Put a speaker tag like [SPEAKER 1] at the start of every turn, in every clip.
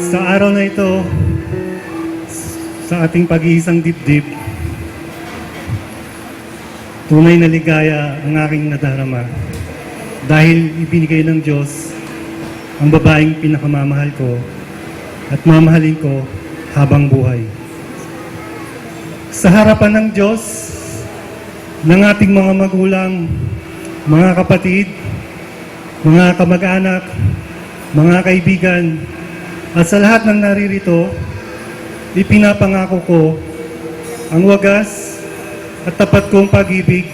[SPEAKER 1] Sa araw na ito, sa ating pag-iisang dibdib, tunay na ligaya ang aking nadarama dahil ibinigay ng Diyos ang babaeng pinakamamahal ko at mamahalin ko habang buhay. Sa harapan ng Diyos, ng ating mga magulang, mga kapatid, mga kamag-anak, mga kaibigan, at sa lahat ng naririto, ipinapangako ko ang wagas at tapat kong pag-ibig.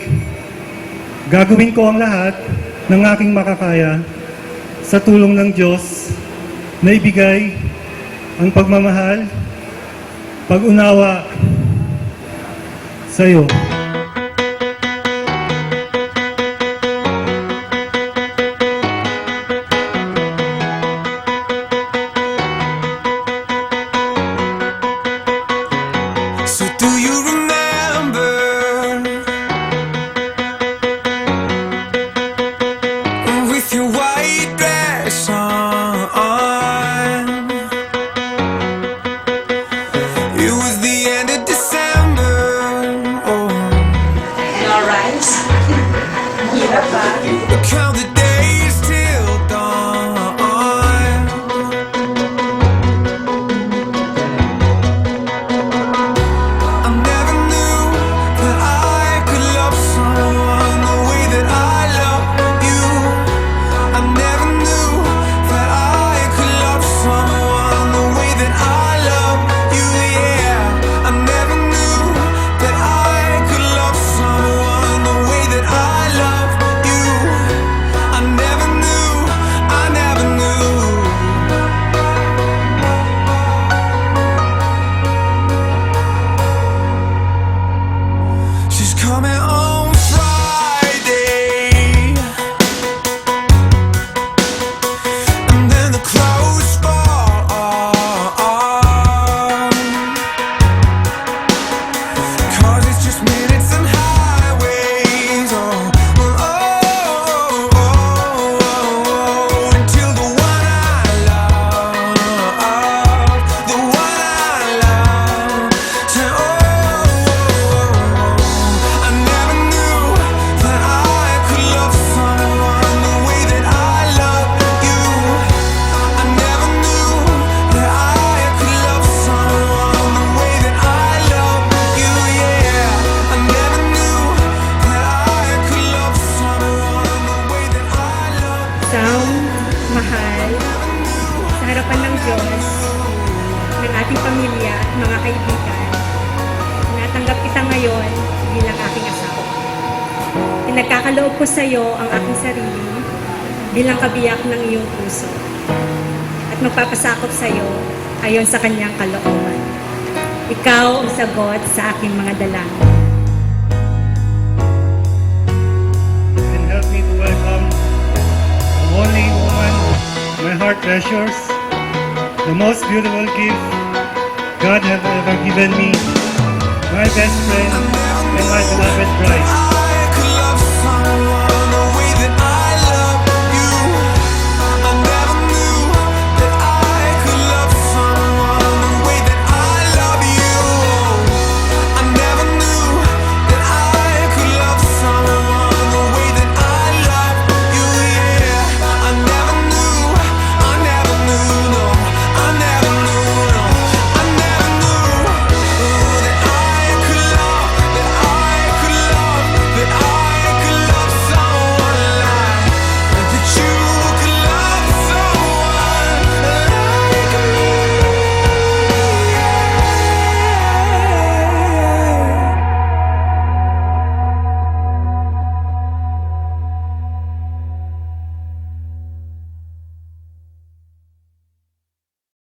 [SPEAKER 1] Gagawin ko ang lahat ng aking makakaya sa tulong ng Diyos na ibigay ang pagmamahal, pag-unawa sa iyo.
[SPEAKER 2] So do you remember with your white dress on? It was the end of December. Oh,
[SPEAKER 3] No rice? Hirap ba?
[SPEAKER 2] count the days till dawn. I never knew that I could love someone the way that I love you. I never knew that I could love someone the way that I love you. Yeah, I never knew that I could love someone the way that I love you. I never knew, I never knew. She's coming on Friday, and then the clothes fall on, 'cause it's just minutes and highways. Until the one I love, the one I love, say, I never knew that I could love someone the way that I love you. I never knew that I could love someone the way that I love you. Yeah, I never knew that I could love someone the way that I love
[SPEAKER 4] Isang mahal sa harapan ng Diyos, ng ating pamilya at mga kaibigan. Natanggap kita ngayon bilang aking asawa. Pinagkakaloob ko sa iyo ang aking sarili bilang kabiyak ng iyong puso at magpapasakop sa iyo ayon sa kanyang kalooban. Ikaw ang sagot sa aking mga dalangin.
[SPEAKER 1] And help me to welcome the only woman my heart treasures, the most beautiful gift God has ever given me, my best friend and my beloved bride.